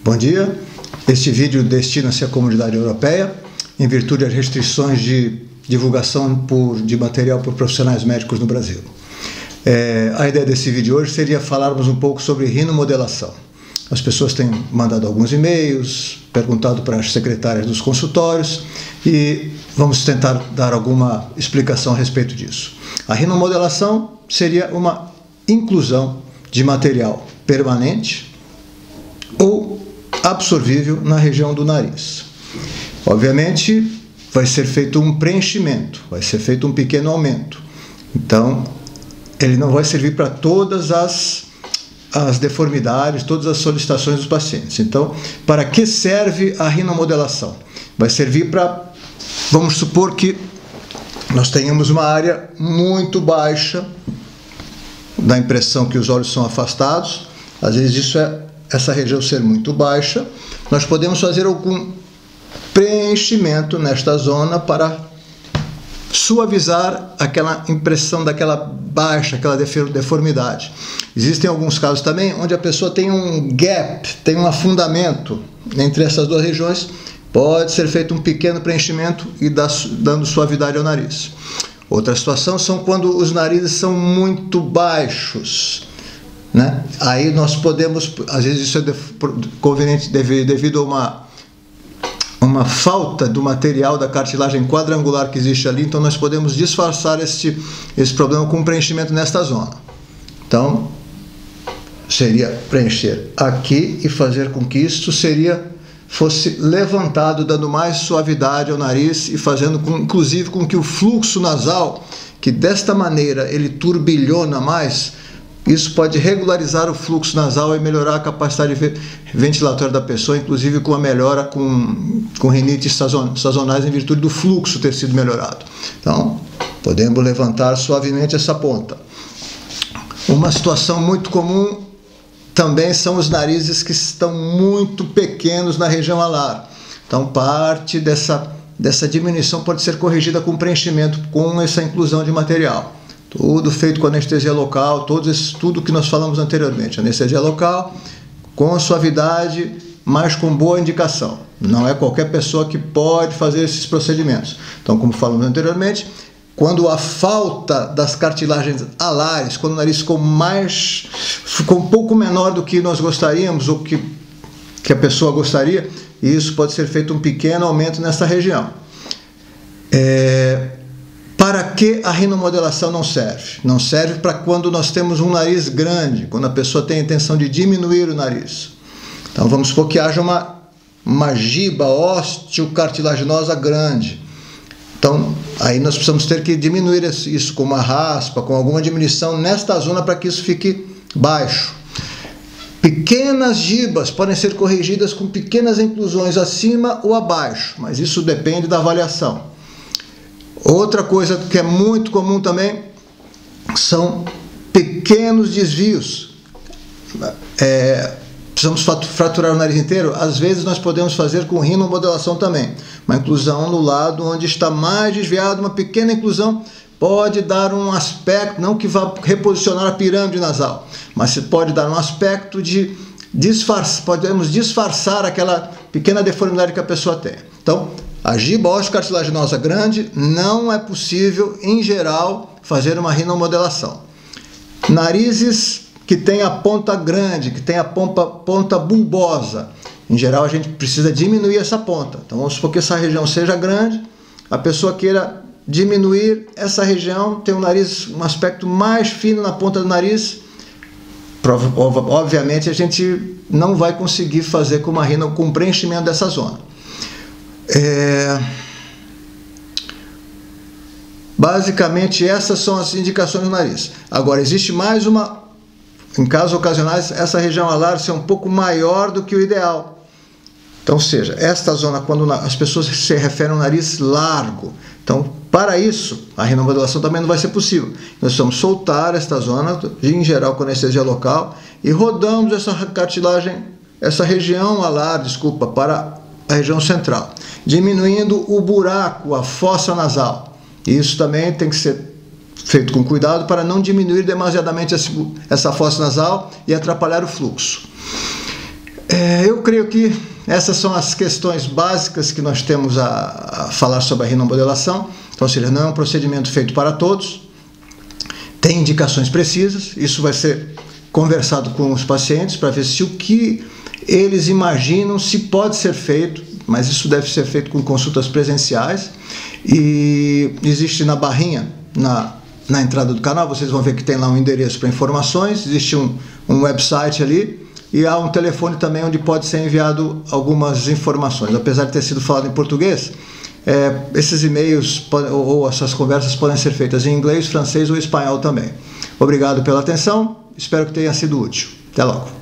Bom dia, este vídeo destina-se à comunidade europeia em virtude das restrições de divulgação de material por profissionais médicos no Brasil. A ideia desse vídeo hoje seria falarmos um pouco sobre rinomodelação. As pessoas têm mandado alguns e-mails, perguntado para as secretárias dos consultórios e vamos tentar dar alguma explicação a respeito disso. A rinomodelação seria uma inclusão de material permanente ou absorvível na região do nariz. Obviamente, vai ser feito um preenchimento, vai ser feito um pequeno aumento. Então, ele não vai servir para todas as deformidades, todas as solicitações dos pacientes. Então, para que serve a rinomodelação? Vai servir para, vamos supor que nós tenhamos uma área muito baixa, da impressão que os olhos são afastados, às vezes essa região ser muito baixa, nós podemos fazer algum preenchimento nesta zona para suavizar aquela impressão daquela baixa, aquela deformidade. Existem alguns casos também onde a pessoa tem um gap, tem um afundamento entre essas duas regiões, pode ser feito um pequeno preenchimento e dando suavidade ao nariz. Outra situação são quando os narizes são muito baixos, né? Aí nós podemos, às vezes isso é conveniente devido a uma falta do material da cartilagem quadrangular que existe ali, então nós podemos disfarçar esse problema com preenchimento nesta zona. Então, seria preencher aqui e fazer com que isso fosse levantado, dando mais suavidade ao nariz e fazendo inclusive com que o fluxo nasal, que desta maneira ele turbilhona mais, isso pode regularizar o fluxo nasal e melhorar a capacidade ventilatória da pessoa, inclusive com a melhora com rinites sazonais em virtude do fluxo ter sido melhorado. Então, podemos levantar suavemente essa ponta. Uma situação muito comum também são os narizes que estão muito pequenos na região alar. Então, parte dessa diminuição pode ser corrigida com preenchimento, com essa inclusão de material. Tudo feito com anestesia local, tudo que nós falamos anteriormente. Anestesia local, com suavidade, mas com boa indicação. Não é qualquer pessoa que pode fazer esses procedimentos. Então, como falamos anteriormente, quando a falta das cartilagens alares, quando o nariz ficou um pouco menor do que nós gostaríamos, ou que a pessoa gostaria, isso pode ser feito um pequeno aumento nessa região. Para que a rinomodelação não serve? Não serve para quando nós temos um nariz grande, quando a pessoa tem a intenção de diminuir o nariz. Então vamos supor que haja uma giba osteocartilaginosa grande. Então aí nós precisamos ter que diminuir isso com uma raspa, com alguma diminuição nesta zona para que isso fique baixo. Pequenas gibas podem ser corrigidas com pequenas inclusões acima ou abaixo, mas isso depende da avaliação. Outra coisa que é muito comum também são pequenos desvios. Precisamos fraturar o nariz inteiro? Às vezes nós podemos fazer com rinomodelação também. Uma inclusão no lado onde está mais desviado, uma pequena inclusão pode dar um aspecto, não que vá reposicionar a pirâmide nasal, mas pode dar um aspecto de podemos disfarçar aquela pequena deformidade que a pessoa tem. Então, a giba osteocartilaginosa grande não é possível, em geral, fazer uma rinomodelação. Narizes que tem a ponta grande, que tem a ponta bulbosa, em geral a gente precisa diminuir essa ponta. Então vamos supor que essa região seja grande, a pessoa queira diminuir essa região, tem um aspecto mais fino na ponta do nariz, obviamente a gente não vai conseguir fazer com uma rino com preenchimento dessa zona. Basicamente essas são as indicações do nariz. Agora existe mais uma, em casos ocasionais, essa região alar ser um pouco maior do que o ideal. Então, ou seja, esta zona, quando as pessoas se referem ao nariz largo, então para isso a rinomodelação também não vai ser possível. Nós vamos soltar esta zona, em geral com anestesia local, e rodamos essa cartilagem, essa região alar, para a região central, diminuindo o buraco, a fossa nasal. Isso também tem que ser feito com cuidado para não diminuir demasiadamente essa fossa nasal e atrapalhar o fluxo. Eu creio que essas são as questões básicas que nós temos a falar sobre a rinomodelação. Então, ou seja, não é um procedimento feito para todos, tem indicações precisas, isso vai ser conversado com os pacientes para ver se o que eles imaginam se pode ser feito, mas isso deve ser feito com consultas presenciais. E existe na barrinha, na entrada do canal, vocês vão ver que tem lá um endereço para informações, existe um website ali, e há um telefone também onde pode ser enviado algumas informações. Apesar de ter sido falado em português, esses e-mails ou essas conversas podem ser feitas em inglês, francês ou espanhol também. Obrigado pela atenção, espero que tenha sido útil. Até logo.